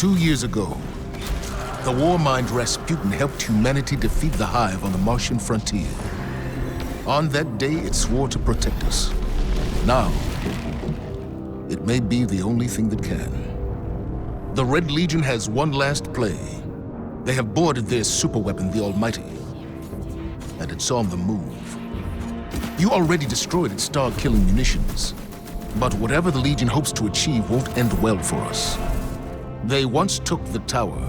2 years ago, the Warmind Rasputin helped humanity defeat the Hive on the Martian frontier. On that day, it swore to protect us. Now, it may be the only thing that can. The Red Legion has one last play. They have boarded their superweapon, the Almighty, and it's on the move. You already destroyed its star-killing munitions, but whatever the Legion hopes to achieve won't end well for us. They once took the tower.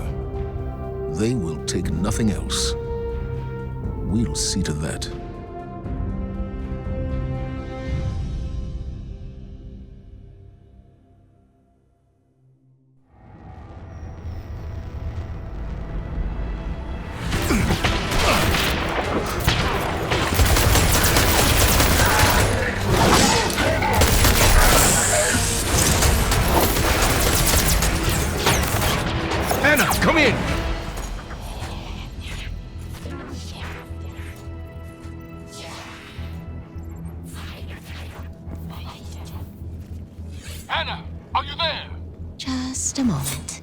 They will take nothing else. We'll see to that. Come in! Anna, are you there? Just a moment.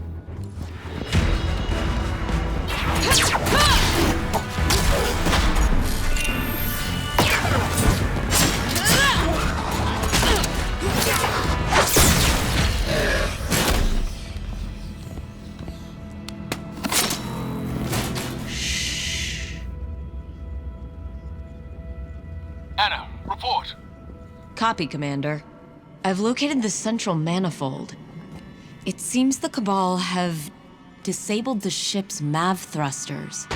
Anna, report. Copy, Commander. I've located the central manifold. It seems the Cabal have disabled the ship's MAV thrusters.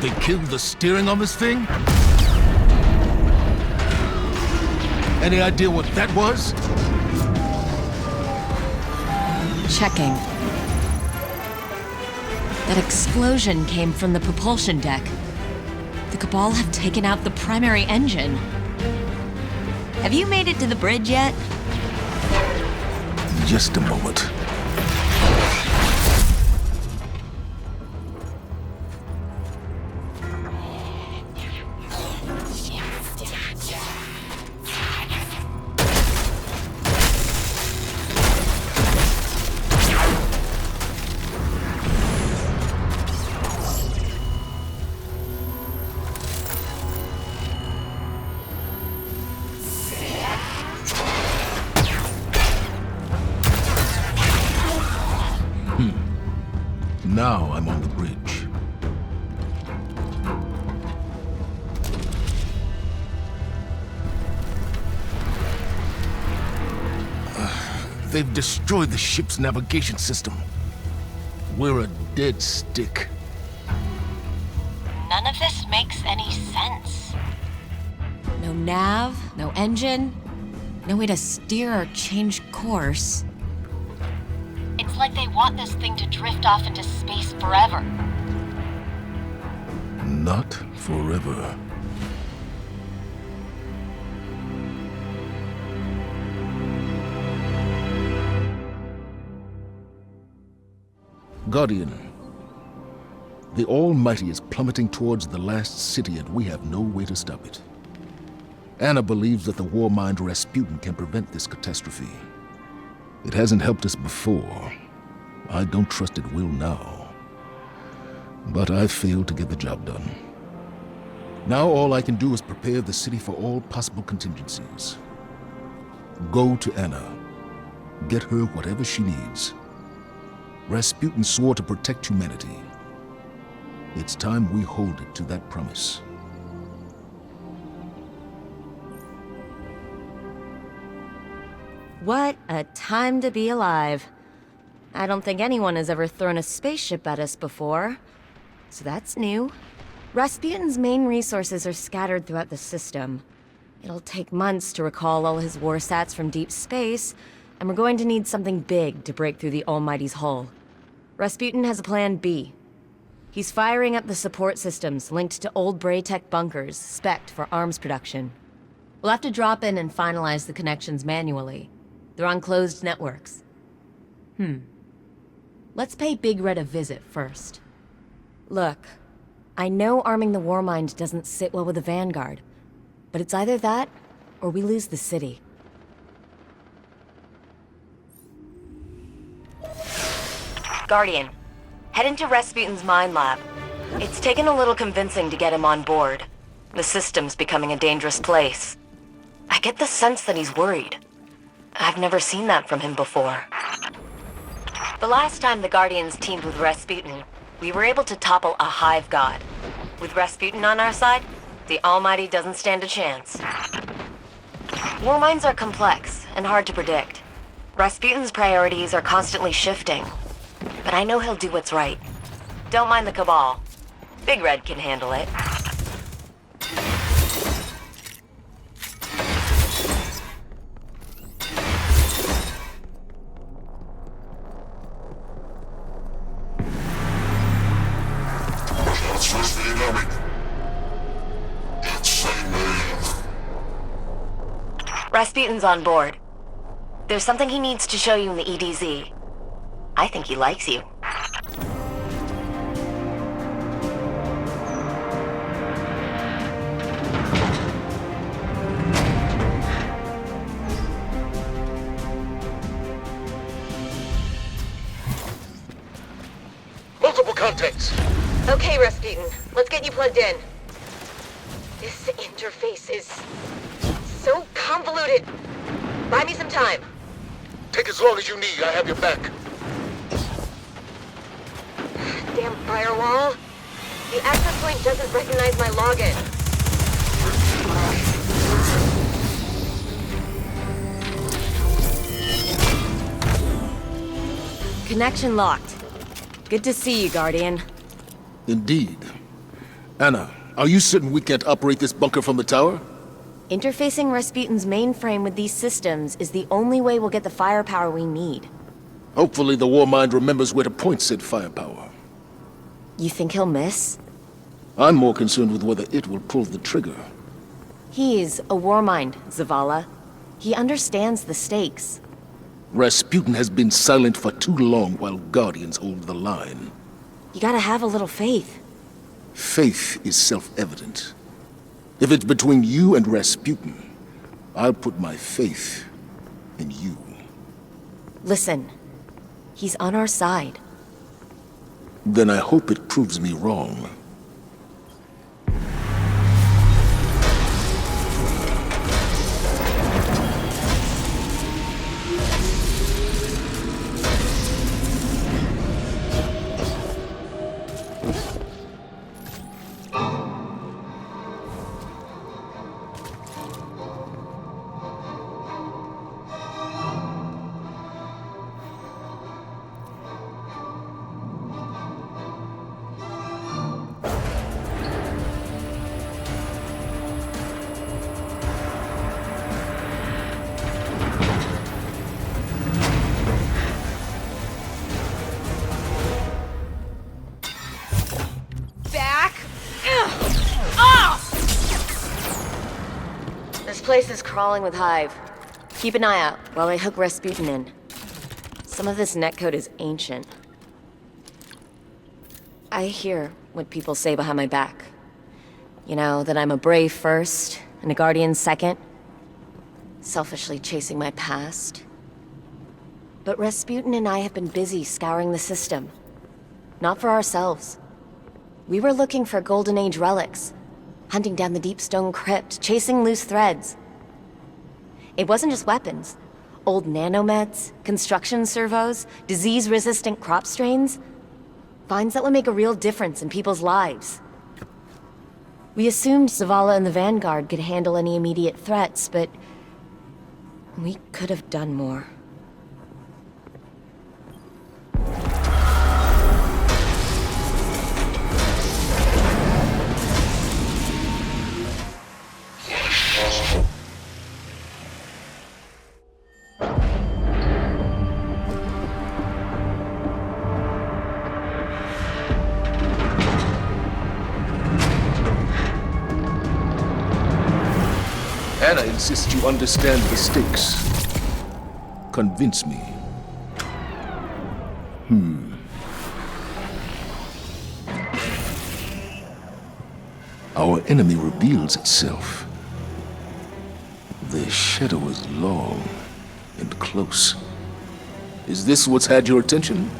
They killed the steering on this thing? Any idea what that was? Checking. That explosion came from the propulsion deck. The Cabal have taken out the primary engine. Have you made it to the bridge yet? Just a moment. Now I'm on the bridge. They've destroyed the ship's navigation system. We're a dead stick. None of this makes any sense. No nav, no engine, no way to steer or change course. It's like they want this thing to drift off into space forever. Not forever. Guardian, the Almighty is plummeting towards the last city and we have no way to stop it. Anna believes that the Warmind Rasputin can prevent this catastrophe. It hasn't helped us before. I don't trust it will now. But I failed to get the job done. Now all I can do is prepare the city for all possible contingencies. Go to Anna. Get her whatever she needs. Rasputin swore to protect humanity. It's time we hold it to that promise. What a time to be alive. I don't think anyone has ever thrown a spaceship at us before. So that's new. Rasputin's main resources are scattered throughout the system. It'll take months to recall all his warsats from deep space, and we're going to need something big to break through the Almighty's hull. Rasputin has a plan B. He's firing up the support systems linked to old Braytech bunkers, spec'd for arms production. We'll have to drop in and finalize the connections manually. They're on closed networks. Let's pay Big Red a visit first. Look, I know arming the Warmind doesn't sit well with the Vanguard, but it's either that, or we lose the city. Guardian, head into Rasputin's mine lab. It's taken a little convincing to get him on board. The system's becoming a dangerous place. I get the sense that he's worried. I've never seen that from him before. The last time the Guardians teamed with Rasputin, we were able to topple a hive god. With Rasputin on our side, the Almighty doesn't stand a chance. Warminds are complex and hard to predict. Rasputin's priorities are constantly shifting, but I know he'll do what's right. Don't mind the Cabal. Big Red can handle it. Rasputin's on board. There's something he needs to show you in the EDZ. I think he likes you. Multiple contacts. Okay, Rasputin. Let's get you plugged in. This interface is so convoluted. Buy me some time. Take as long as you need. I have your back. Damn firewall. The access point doesn't recognize my login. Connection locked. Good to see you, Guardian. Indeed. Anna, are you certain we can't operate this bunker from the tower? Interfacing Rasputin's mainframe with these systems is the only way we'll get the firepower we need. Hopefully the Warmind remembers where to point said firepower. You think he'll miss? I'm more concerned with whether it will pull the trigger. He's a Warmind, Zavala. He understands the stakes. Rasputin has been silent for too long while Guardians hold the line. You gotta have a little faith. Faith is self-evident. If it's between you and Rasputin, I'll put my faith in you. Listen, he's on our side. Then I hope it proves me wrong. This place is crawling with hive. Keep an eye out while I hook Rasputin in. Some of this netcode is ancient. I hear what people say behind my back. You know, that I'm a brave first and a guardian second. Selfishly chasing my past. But Rasputin and I have been busy scouring the system. Not for ourselves. We were looking for Golden Age relics. Hunting down the deep stone crypt, chasing loose threads. It wasn't just weapons. Old nanomeds, construction servos, disease-resistant crop strains. Finds that would make a real difference in people's lives. We assumed Zavala and the Vanguard could handle any immediate threats, but we could have done more. Anna insists you understand the stakes. Convince me. Our enemy reveals itself. The shadow is long and close. Is this what's had your attention?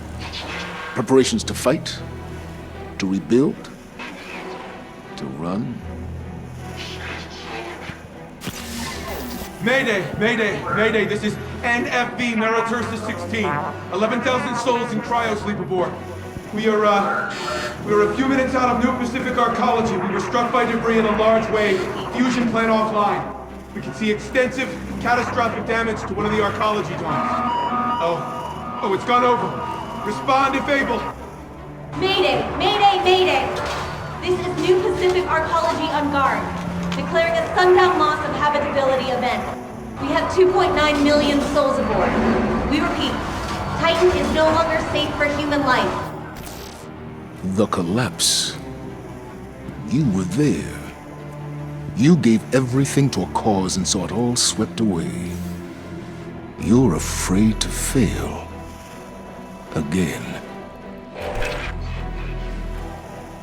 Preparations to fight? To rebuild? To run? Mayday, Mayday, Mayday, this is NFV Naratursa 16. 11,000 souls in cryosleep aboard. We are a few minutes out of New Pacific Arcology. We were struck by debris in a large wave. Fusion plant offline. We can see extensive, catastrophic damage to one of the arcology domes. Oh, it's gone over. Respond if able. Mayday! Mayday! Mayday! This is New Pacific Arcology on guard. Declaring a sundown loss of habitability event. We have 2.9 million souls aboard. We repeat, Titan is no longer safe for human life. The collapse. You were there. You gave everything to a cause and saw it all swept away. You're afraid to fail. Again.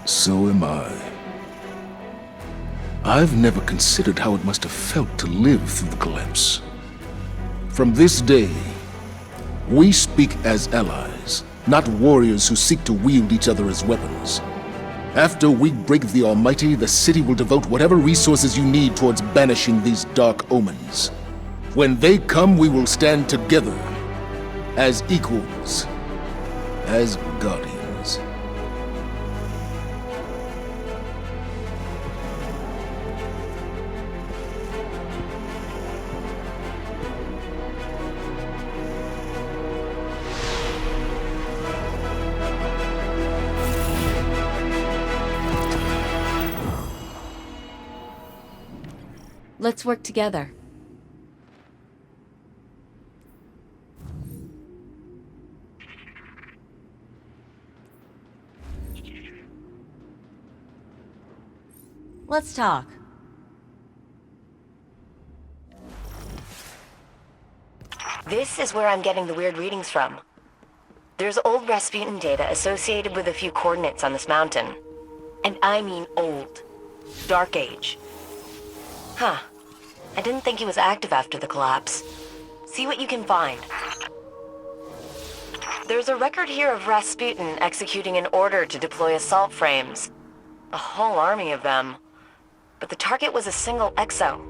So am I. I've never considered how it must have felt to live through the collapse. From this day, we speak as allies, not warriors who seek to wield each other as weapons. After we break the Almighty, the city will devote whatever resources you need towards banishing these dark omens. When they come, we will stand together, as equals, as guardians. Let's work together. Let's talk. This is where I'm getting the weird readings from. There's old Rasputin data associated with a few coordinates on this mountain. And I mean old. Dark Age. Huh. I didn't think he was active after the collapse. See what you can find. There's a record here of Rasputin executing an order to deploy assault frames. A whole army of them. But the target was a single exo.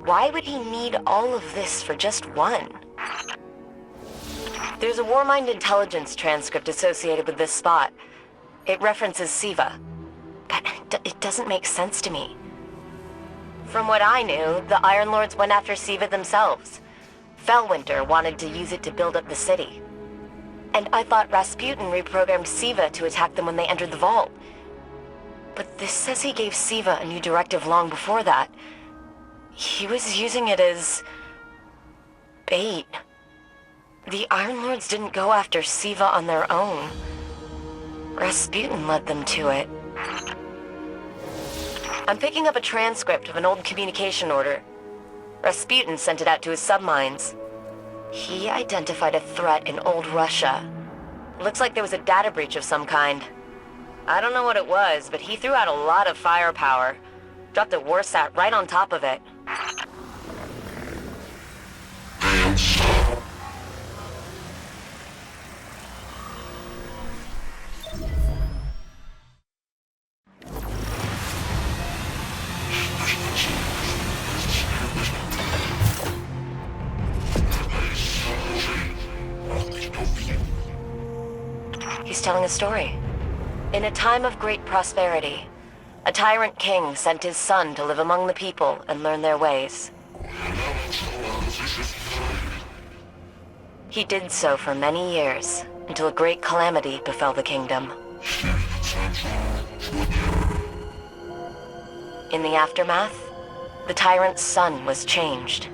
Why would he need all of this for just one? There's a Warmind intelligence transcript associated with this spot. It references Siva. But it doesn't make sense to me. From what I knew, the Iron Lords went after Siva themselves. Felwinter wanted to use it to build up the city. And I thought Rasputin reprogrammed Siva to attack them when they entered the vault. But this says he gave Siva a new directive long before that. He was using it as bait. The Iron Lords didn't go after Siva on their own. Rasputin led them to it. I'm picking up a transcript of an old communication order. Rasputin sent it out to his submines. He identified a threat in old Russia. Looks like there was a data breach of some kind. I don't know what it was, but he threw out a lot of firepower. Dropped a warsat right on top of it. He's telling a story. In a time of great prosperity, a tyrant king sent his son to live among the people and learn their ways. He did so for many years, until a great calamity befell the kingdom. In the aftermath, the tyrant's son was changed.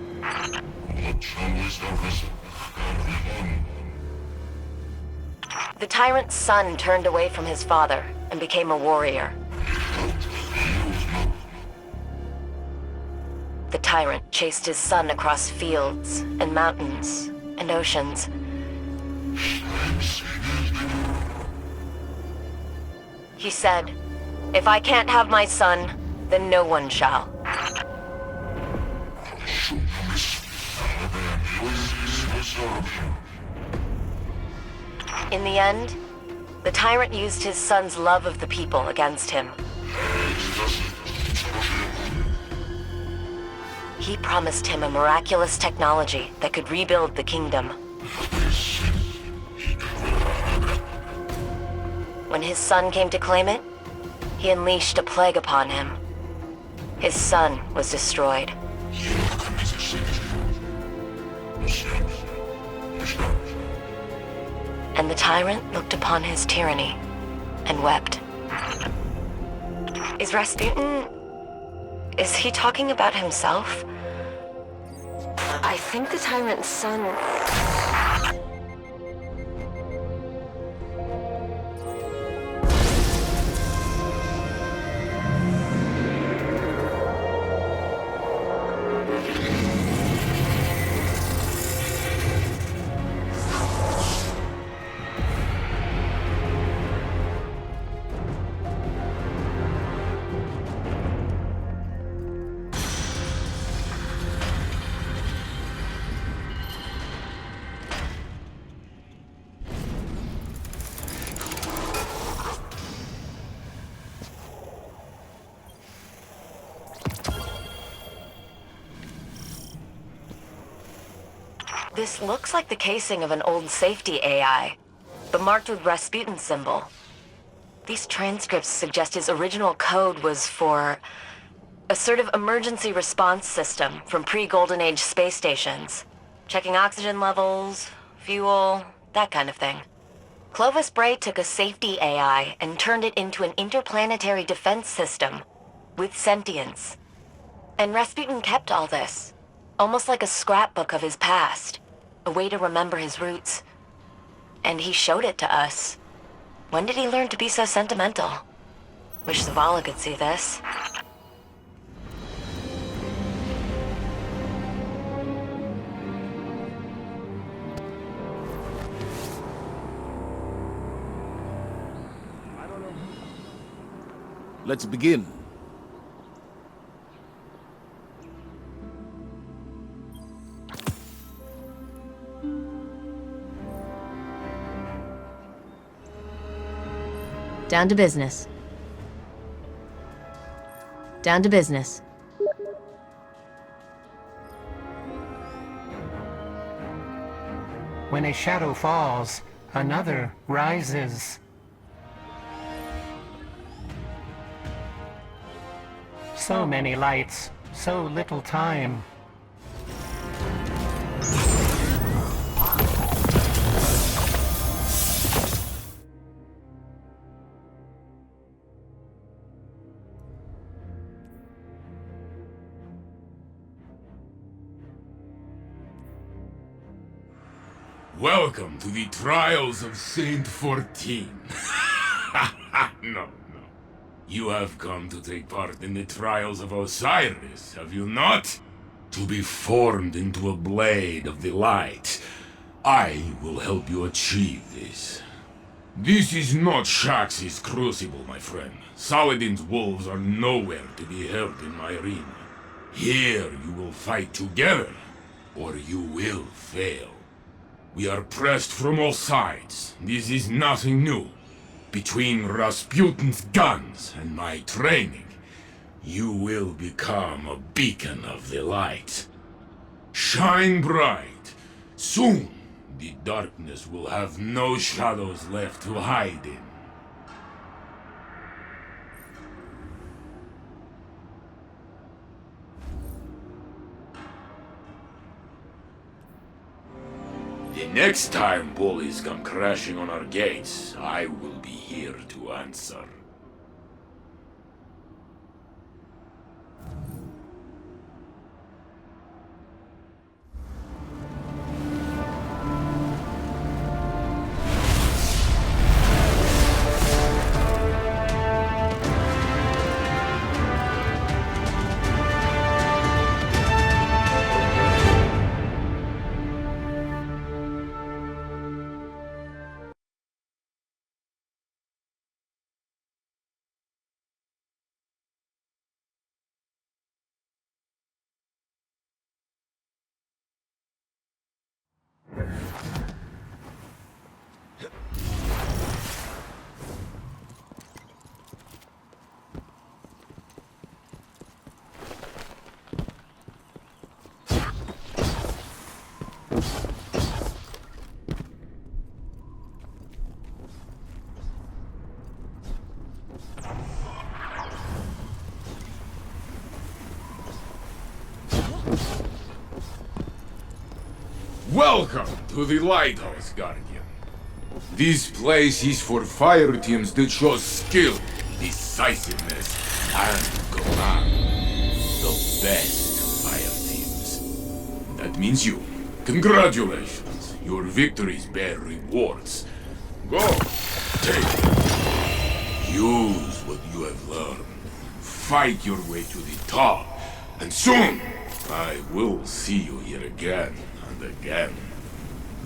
The tyrant's son turned away from his father and became a warrior. The tyrant chased his son across fields and mountains and oceans. He said, "If I can't have my son, then no one shall." In the end, The tyrant used his son's love of the people against him. He promised him a miraculous technology that could rebuild the kingdom. When his son came to claim it, he unleashed a plague upon him. His son was destroyed. And the tyrant looked upon his tyranny and wept. Is Rasputin... is he talking about himself? I think the tyrant's son... This looks like the casing of an old safety AI, but marked with Rasputin's symbol. These transcripts suggest his original code was for a sort of emergency response system from pre-Golden Age space stations. Checking oxygen levels, fuel, that kind of thing. Clovis Bray took a safety AI and turned it into an interplanetary defense system with sentience. And Rasputin kept all this, almost like a scrapbook of his past. A way to remember his roots. And he showed it to us. When did he learn to be so sentimental? Wish Zavala could see this. Let's begin. Down to business. Down to business. When a shadow falls, another rises. So many lights, so little time. Welcome to the trials of Saint 14. No. You have come to take part in the trials of Osiris, have you not? To be formed into a blade of the light. I will help you achieve this. This is not Shax's crucible, my friend. Saladin's wolves are nowhere to be held in my arena. Here you will fight together, or you will fail. We are pressed from all sides. This is nothing new. Between Rasputin's guns and my training, you will become a beacon of the light. Shine bright. Soon, the darkness will have no shadows left to hide in. The next time bullies come crashing on our gates, I will be here to answer. Welcome to the Lighthouse, Guardian. This place is for fire teams that show skill, decisiveness, and command. The best fire teams. That means you. Congratulations. Your victories bear rewards. Go. Take it. Use what you have learned. Fight your way to the top. And soon, I will see you here again and again.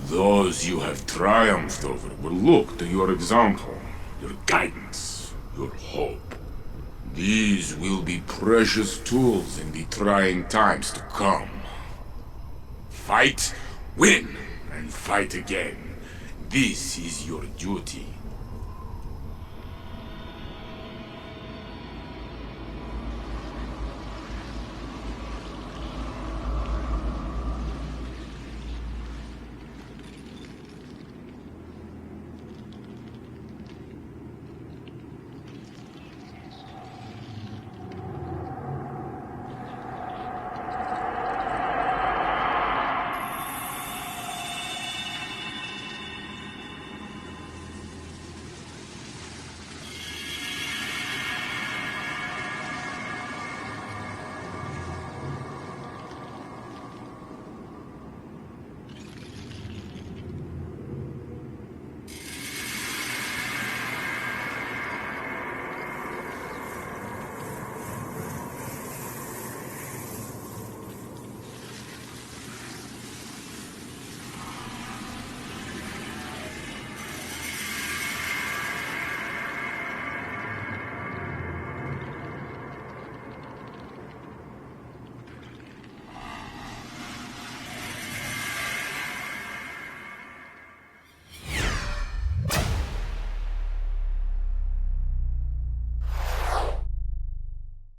Those you have triumphed over will look to your example, your guidance, your hope. These will be precious tools in the trying times to come. Fight, win, and fight again. This is your duty.